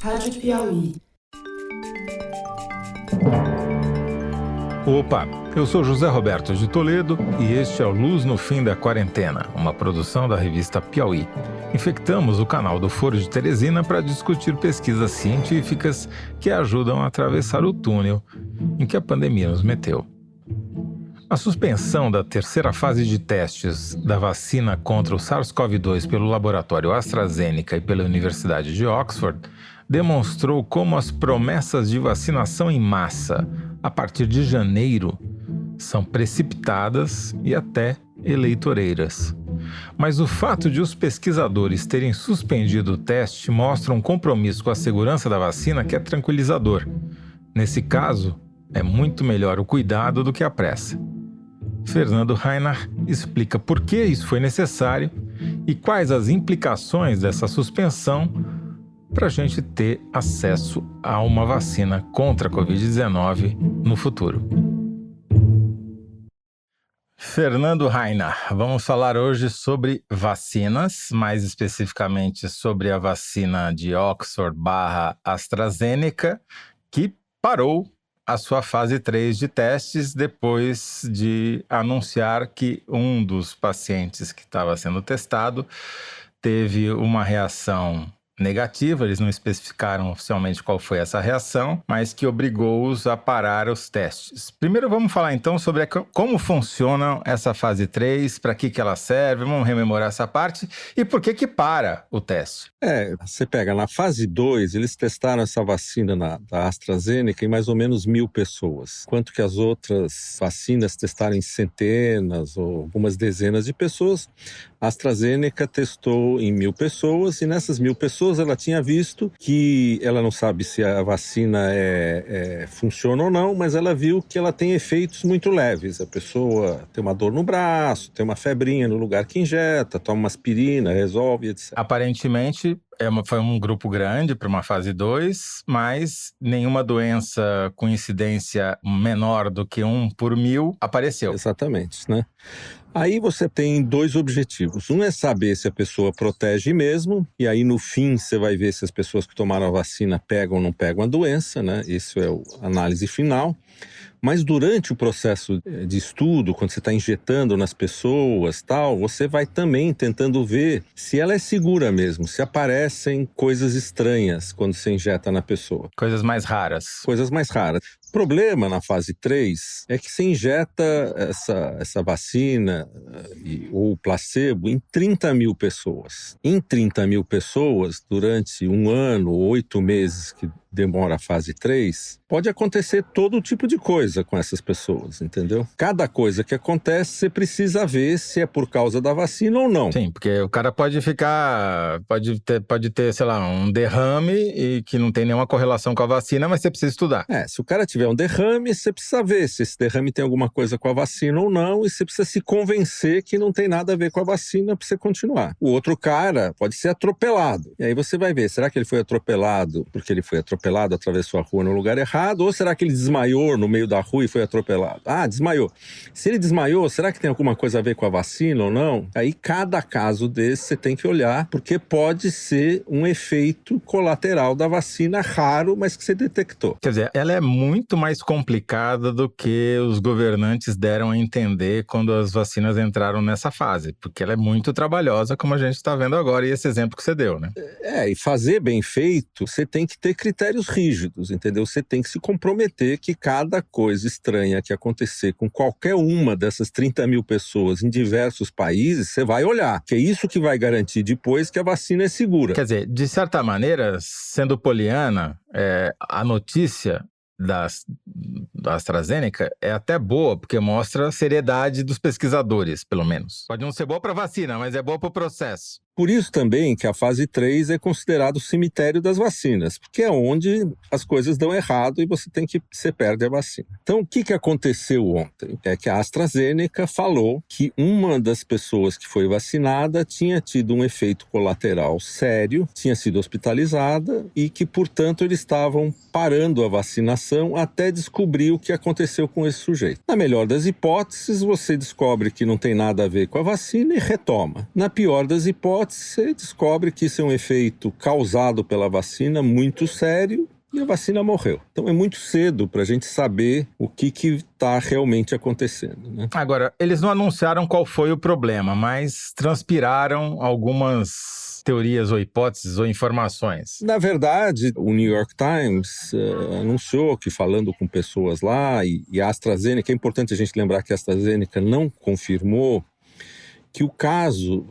Rádio Piauí. Opa, eu sou José Roberto de Toledo e este é o Luz no Fim da Quarentena, uma produção da revista Piauí. Infectamos o canal do Foro de Teresina para discutir pesquisas científicas que ajudam a atravessar o túnel em que a pandemia nos meteu. A suspensão da terceira fase de testes da vacina contra o SARS-CoV-2 pelo laboratório AstraZeneca e pela Universidade de Oxford demonstrou como as promessas de vacinação em massa a partir de janeiro são precipitadas e até eleitoreiras. Mas o fato de os pesquisadores terem suspendido o teste mostra um compromisso com a segurança da vacina que é tranquilizador. Nesse caso, é muito melhor o cuidado do que a pressa. Fernando Reinach explica por que isso foi necessário e quais as implicações dessa suspensão para a gente ter acesso a uma vacina contra a Covid-19 no futuro. Fernando Reinach, vamos falar hoje sobre vacinas, mais especificamente sobre a vacina de Oxford/AstraZeneca, que parou a sua fase 3 de testes depois de anunciar que um dos pacientes que estava sendo testado teve uma reação negativa. Eles não especificaram oficialmente qual foi essa reação, mas que obrigou-os a parar os testes. Primeiro vamos falar então sobre como funciona essa fase 3, para que ela serve, vamos rememorar essa parte e por que para o teste. Você pega na fase 2, eles testaram essa vacina da AstraZeneca em mais ou menos 1.000 pessoas, enquanto que as outras vacinas testaram em centenas ou algumas dezenas de pessoas. A AstraZeneca testou em 1.000 pessoas e nessas 1.000 pessoas ela tinha visto que ela não sabe se a vacina funciona ou não, mas ela viu que ela tem efeitos muito leves. A pessoa tem uma dor no braço, tem uma febrinha no lugar que injeta, toma uma aspirina, resolve, etc. Aparentemente foi um grupo grande para uma fase 2, mas nenhuma doença com incidência menor do que 1 por 1.000 apareceu. Exatamente, né? Aí você tem 2 objetivos. Um é saber se a pessoa protege mesmo, e aí no fim você vai ver se as pessoas que tomaram a vacina pegam ou não pegam a doença, né? Isso é a análise final. Mas durante o processo de estudo, quando você está injetando nas pessoas, tal, você vai também tentando ver se ela é segura mesmo, se aparecem coisas estranhas quando você injeta na pessoa. Coisas mais raras. Coisas mais raras. O problema na fase 3 é que você injeta essa vacina ou placebo em 30.000 pessoas. Em 30.000 pessoas, durante 1 ano ou 8 meses que demora a fase 3, pode acontecer todo tipo de coisa com essas pessoas, entendeu? Cada coisa que acontece, você precisa ver se é por causa da vacina ou não. Sim, porque o cara pode ter, sei lá, um derrame e que não tem nenhuma correlação com a vacina, mas você precisa estudar. Se o cara tiver um derrame, você precisa ver se esse derrame tem alguma coisa com a vacina ou não, e você precisa se convencer que não tem nada a ver com a vacina para você continuar. O outro cara pode ser atropelado. E aí você vai ver, será que ele foi atropelado porque ele foi atropelado, atravessou a rua no lugar errado, ou será que ele desmaiou no meio da rua e foi atropelado? Desmaiou. Se ele desmaiou, será que tem alguma coisa a ver com a vacina ou não? Aí cada caso desse você tem que olhar, porque pode ser um efeito colateral da vacina raro, mas que você detectou. Quer dizer, ela é muito mais complicada do que os governantes deram a entender quando as vacinas entraram nessa fase, porque ela é muito trabalhosa, como a gente está vendo agora, e esse exemplo que você deu, né? E fazer bem feito, você tem que ter critérios rígidos, entendeu? Você tem que se comprometer que cada coisa estranha que acontecer com qualquer uma dessas 30.000 pessoas em diversos países, você vai olhar, que é isso que vai garantir depois que a vacina é segura. Quer dizer, de certa maneira, sendo poliana, a notícia da AstraZeneca é até boa, porque mostra a seriedade dos pesquisadores, pelo menos. Pode não ser boa para a vacina, mas é boa para o processo. Por isso também que a fase 3 é considerado o cemitério das vacinas, porque é onde as coisas dão errado e você perde a vacina. Então, o que aconteceu ontem? É que a AstraZeneca falou que uma das pessoas que foi vacinada tinha tido um efeito colateral sério, tinha sido hospitalizada e que, portanto, eles estavam parando a vacinação até descobrir o que aconteceu com esse sujeito. Na melhor das hipóteses, você descobre que não tem nada a ver com a vacina e retoma. Na pior das hipóteses, hipótese, você descobre que isso é um efeito causado pela vacina muito sério e a vacina morreu. Então é muito cedo para a gente saber o que está realmente acontecendo, né? Agora, eles não anunciaram qual foi o problema, mas transpiraram algumas teorias ou hipóteses ou informações. Na verdade, o New York Times anunciou que, falando com pessoas lá, e a AstraZeneca, é importante a gente lembrar que a AstraZeneca não confirmou que o caso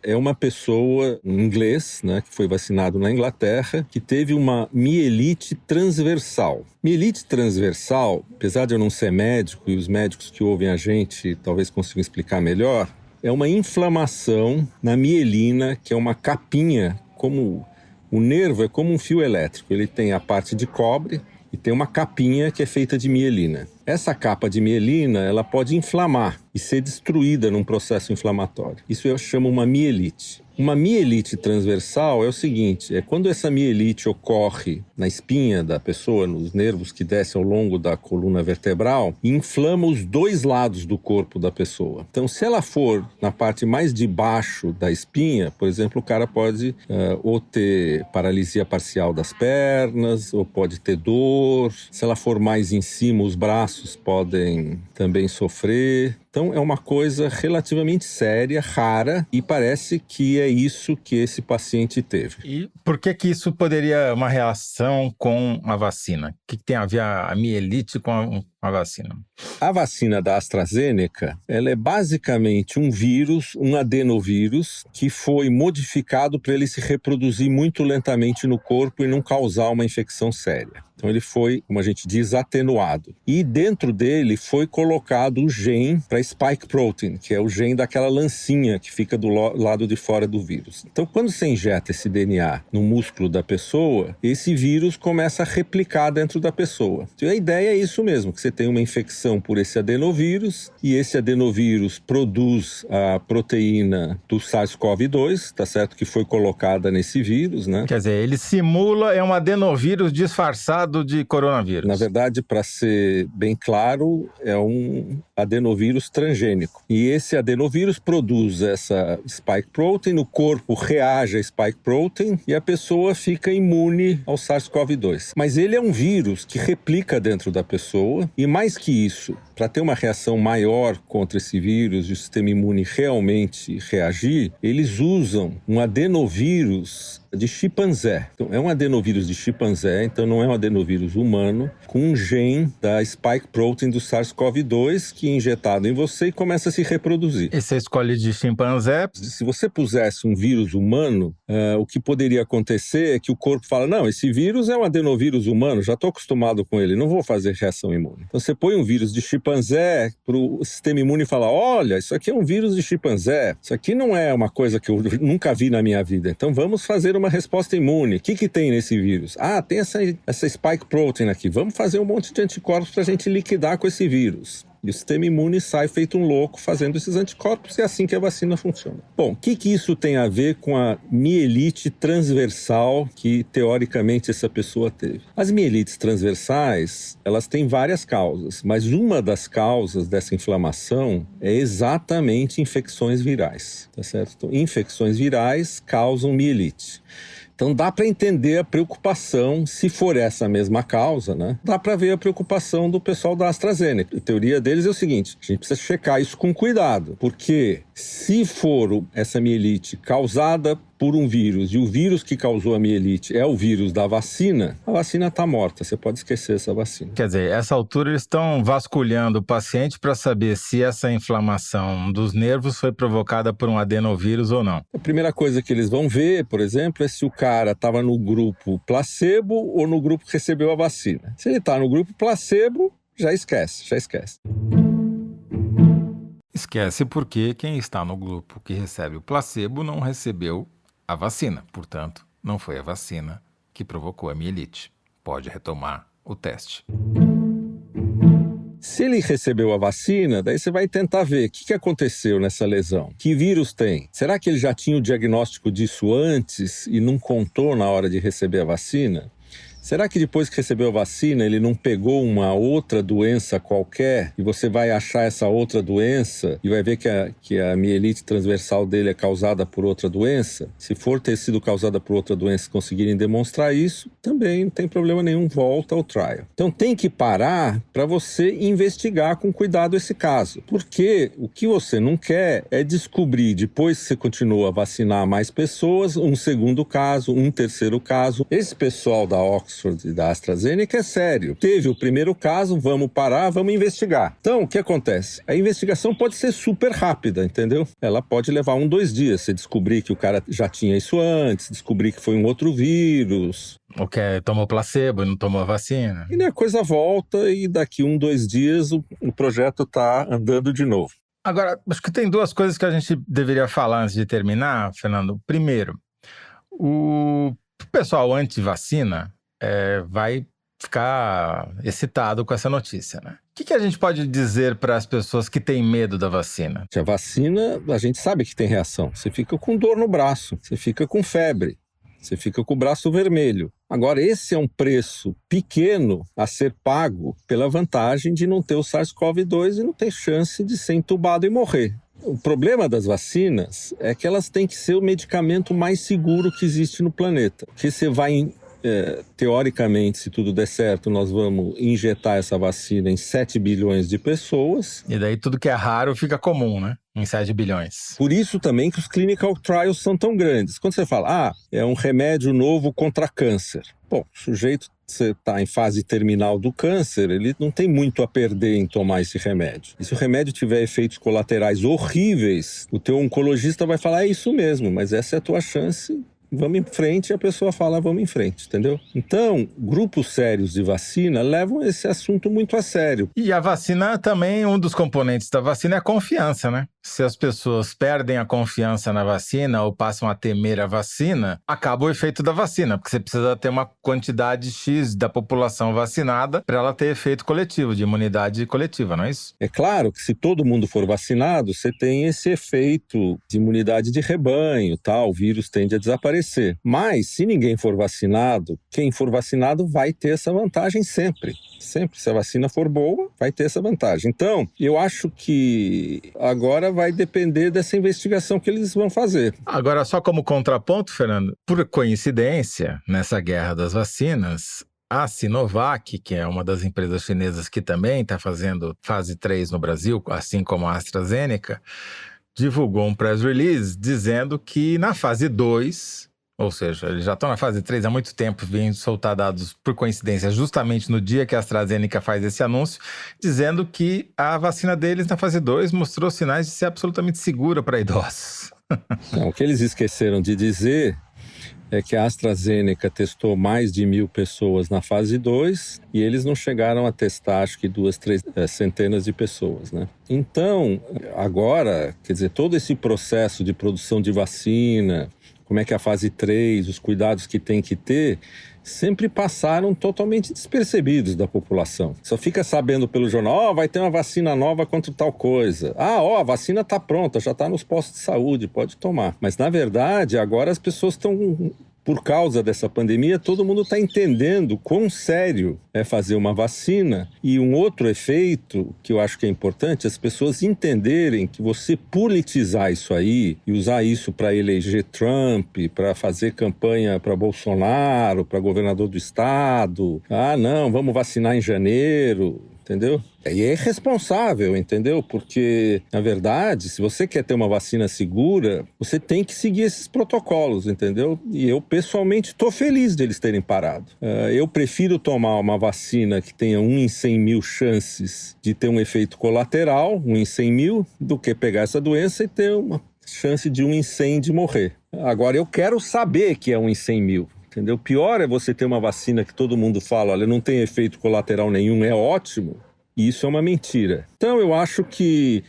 é uma pessoa, um inglês, né, que foi vacinado na Inglaterra, que teve uma mielite transversal. Mielite transversal, apesar de eu não ser médico, e os médicos que ouvem a gente talvez consigam explicar melhor, é uma inflamação na mielina, que é uma capinha, como o nervo é como um fio elétrico. Ele tem a parte de cobre e tem uma capinha que é feita de mielina. Essa capa de mielina, ela pode inflamar e ser destruída num processo inflamatório. Isso eu chamo uma mielite. Uma mielite transversal é o seguinte, é quando essa mielite ocorre na espinha da pessoa, nos nervos que descem ao longo da coluna vertebral, e inflama os dois lados do corpo da pessoa. Então, se ela for na parte mais de baixo da espinha, por exemplo, o cara pode ou ter paralisia parcial das pernas, ou pode ter dor. Se ela for mais em cima, os braços podem também sofrer. Então, é uma coisa relativamente séria, rara, e parece que é isso que esse paciente teve. E por que isso poderia uma reação com a vacina? O que tem a ver a mielite com a vacina? A vacina da AstraZeneca, ela é basicamente um vírus, um adenovírus, que foi modificado para ele se reproduzir muito lentamente no corpo e não causar uma infecção séria. Então ele foi, como a gente diz, atenuado. E dentro dele foi colocado o gene para spike protein, que é o gene daquela lancinha que fica do lado de fora do vírus. Então quando você injeta esse DNA no músculo da pessoa, esse vírus começa a replicar dentro da pessoa. Então a ideia é isso mesmo, que você tem uma infecção por esse adenovírus e esse adenovírus produz a proteína do SARS-CoV-2, tá certo? Que foi colocada nesse vírus, né? Quer dizer, ele simula, é um adenovírus disfarçado de coronavírus. Na verdade, para ser bem claro, é um adenovírus transgênico. E esse adenovírus produz essa spike protein, o corpo reage a spike protein e a pessoa fica imune ao SARS-CoV-2. Mas ele é um vírus que replica dentro da pessoa e mais que isso, para ter uma reação maior contra esse vírus e o sistema imune realmente reagir, eles usam um adenovírus de chimpanzé. Então, é um adenovírus de chimpanzé, então não é um adenovírus humano, com um gene da spike protein do SARS-CoV-2 que é injetado em você e começa a se reproduzir. E você escolhe de chimpanzé? Se você pusesse um vírus humano, o que poderia acontecer é que o corpo fala, não, esse vírus é um adenovírus humano, já estou acostumado com ele, não vou fazer reação imune. Então você põe um vírus de chimpanzé para o sistema imune falar, olha, isso aqui é um vírus de chimpanzé, isso aqui não é uma coisa que eu nunca vi na minha vida, então vamos fazer uma resposta imune. O que tem nesse vírus? Ah, tem essa spike protein aqui, vamos fazer um monte de anticorpos para a gente liquidar com esse vírus. E o sistema imune sai feito um louco fazendo esses anticorpos, e é assim que a vacina funciona. Bom, o que isso tem a ver com a mielite transversal que, teoricamente, essa pessoa teve? As mielites transversais, elas têm várias causas, mas uma das causas dessa inflamação é exatamente infecções virais, tá certo? Então, infecções virais causam mielite. Então dá para entender a preocupação, se for essa mesma causa, né? Dá para ver a preocupação do pessoal da AstraZeneca. A teoria deles é o seguinte, a gente precisa checar isso com cuidado, porque se for essa mielite causada por um vírus, e o vírus que causou a mielite é o vírus da vacina, a vacina está morta, você pode esquecer essa vacina. Quer dizer, essa altura eles estão vasculhando o paciente para saber se essa inflamação dos nervos foi provocada por um adenovírus ou não. A primeira coisa que eles vão ver, por exemplo, é se o cara estava no grupo placebo ou no grupo que recebeu a vacina. Se ele está no grupo placebo, já esquece. Esquece porque quem está no grupo que recebe o placebo não recebeu a vacina. Portanto, não foi a vacina que provocou a mielite. Pode retomar o teste. Se ele recebeu a vacina, daí você vai tentar ver o que aconteceu nessa lesão. Que vírus tem? Será que ele já tinha o diagnóstico disso antes e não contou na hora de receber a vacina? Será que depois que recebeu a vacina ele não pegou uma outra doença qualquer e você vai achar essa outra doença e vai ver que a mielite transversal dele é causada por outra doença? Se for ter sido causada por outra doença e conseguirem demonstrar isso, também não tem problema nenhum, volta ao trial. Então tem que parar para você investigar com cuidado esse caso. Porque o que você não quer é descobrir, depois que você continua a vacinar mais pessoas, um segundo caso, um terceiro caso. Esse pessoal da Oxford e da AstraZeneca é sério. Teve o primeiro caso, vamos parar, vamos investigar. Então, o que acontece? A investigação pode ser super rápida, entendeu? Ela pode levar 2 dias. Você descobrir que o cara já tinha isso antes, descobrir que foi um outro vírus. Ou que tomou placebo e não tomou a vacina. E a coisa volta e daqui 2 dias o projeto está andando de novo. Agora, acho que tem 2 coisas que a gente deveria falar antes de terminar, Fernando. Primeiro, o pessoal anti-vacina vai ficar excitado com essa notícia, né? O que a gente pode dizer para as pessoas que têm medo da vacina? A vacina, a gente sabe que tem reação. Você fica com dor no braço, você fica com febre, você fica com o braço vermelho. Agora, esse é um preço pequeno a ser pago pela vantagem de não ter o SARS-CoV-2 e não ter chance de ser entubado e morrer. O problema das vacinas é que elas têm que ser o medicamento mais seguro que existe no planeta. Porque você vai... teoricamente, se tudo der certo, nós vamos injetar essa vacina em 7 bilhões de pessoas. E daí tudo que é raro fica comum, né? Em 7 bilhões. Por isso também que os clinical trials são tão grandes. Quando você fala, é um remédio novo contra câncer. Bom, o sujeito, você está em fase terminal do câncer, ele não tem muito a perder em tomar esse remédio. E se o remédio tiver efeitos colaterais horríveis, o teu oncologista vai falar, é isso mesmo, mas essa é a tua chance... Vamos em frente e a pessoa fala, vamos em frente, entendeu? Então, grupos sérios de vacina levam esse assunto muito a sério. E a vacina também, um dos componentes da vacina é a confiança, né? Se as pessoas perdem a confiança na vacina ou passam a temer a vacina, acaba o efeito da vacina, porque você precisa ter uma quantidade X da população vacinada para ela ter efeito coletivo, de imunidade coletiva, não é isso? É claro que se todo mundo for vacinado, você tem esse efeito de imunidade de rebanho, tá? O vírus tende a desaparecer. Mas, se ninguém for vacinado, quem for vacinado vai ter essa vantagem sempre. Sempre, se a vacina for boa, vai ter essa vantagem. Então, eu acho que agora vai depender dessa investigação que eles vão fazer. Agora, só como contraponto, Fernando, por coincidência, nessa guerra das vacinas, a Sinovac, que é uma das empresas chinesas que também está fazendo fase 3 no Brasil, assim como a AstraZeneca, divulgou um press release dizendo que na fase 2... Ou seja, eles já estão na fase 3 há muito tempo, vêm soltar dados por coincidência justamente no dia que a AstraZeneca faz esse anúncio, dizendo que a vacina deles na fase 2 mostrou sinais de ser absolutamente segura para idosos. Não, o que eles esqueceram de dizer é que a AstraZeneca testou mais de 1.000 pessoas na fase 2 e eles não chegaram a testar, acho que 2, 3 centenas de pessoas, né? Então, agora, quer dizer, todo esse processo de produção de vacina... Como é que é a fase 3, os cuidados que tem que ter, sempre passaram totalmente despercebidos da população. Só fica sabendo pelo jornal, vai ter uma vacina nova contra tal coisa. A vacina está pronta, já está nos postos de saúde, pode tomar. Mas, na verdade, agora as pessoas estão... Por causa dessa pandemia, todo mundo está entendendo quão sério é fazer uma vacina. E um outro efeito que eu acho que é importante, as pessoas entenderem que você politizar isso aí e usar isso para eleger Trump, para fazer campanha para Bolsonaro, para governador do estado. Não, vamos vacinar em janeiro. Entendeu? E é irresponsável, entendeu? Porque, na verdade, se você quer ter uma vacina segura, você tem que seguir esses protocolos, entendeu? E eu, pessoalmente, estou feliz deles terem parado. Eu prefiro tomar uma vacina que tenha 1 em 100 mil chances de ter um efeito colateral, 1 em 100 mil, do que pegar essa doença e ter uma chance de 1 em 100 de morrer. Agora, eu quero saber que é 1 em 100 mil. Entendeu? Pior é você ter uma vacina que todo mundo fala, olha, não tem efeito colateral nenhum, é ótimo. E isso é uma mentira. Então eu acho que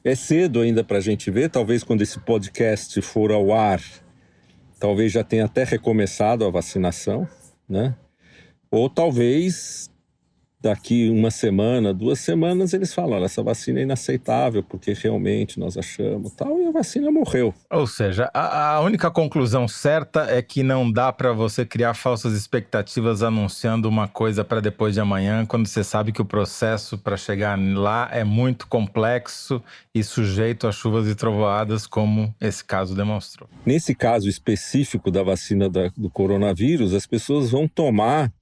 é cedo ainda para a gente ver, talvez quando esse podcast for ao ar, talvez já tenha até recomeçado a vacinação, né? Ou talvez daqui uma semana, 2 semanas, eles falam, olha, essa vacina é inaceitável, porque realmente nós achamos tal, e a vacina morreu. Ou seja, a única conclusão certa é que não dá para você criar falsas expectativas anunciando uma coisa para depois de amanhã, quando você sabe que o processo para chegar lá é muito complexo e sujeito a chuvas e trovoadas, como esse caso demonstrou. Nesse caso específico da vacina do coronavírus, as pessoas vão tomar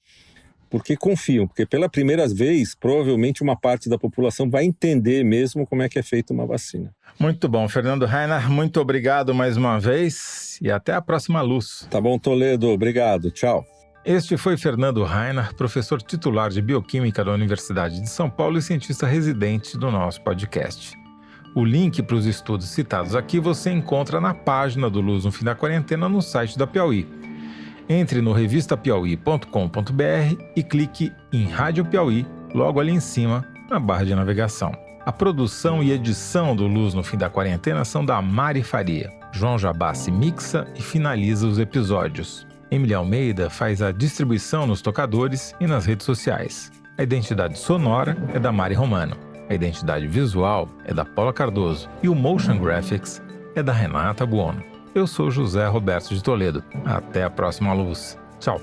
porque confiam, porque pela primeira vez, provavelmente uma parte da população vai entender mesmo como é que é feita uma vacina. Muito bom, Fernando Rainer, muito obrigado mais uma vez e até a próxima luz. Tá bom, Toledo, obrigado, tchau. Este foi Fernando Rainer, professor titular de Bioquímica da Universidade de São Paulo e cientista residente do nosso podcast. O link para os estudos citados aqui você encontra na página do Luz no Fim da Quarentena no site da Piauí. Entre no revistapiauí.com.br e clique em Rádio Piauí, logo ali em cima, na barra de navegação. A produção e edição do Luz no Fim da Quarentena são da Mari Faria. João Jabassi mixa e finaliza os episódios. Emily Almeida faz a distribuição nos tocadores e nas redes sociais. A identidade sonora é da Mari Romano. A identidade visual é da Paula Cardoso. E o Motion Graphics é da Renata Buono. Eu sou José Roberto de Toledo. Até a próxima luz. Tchau.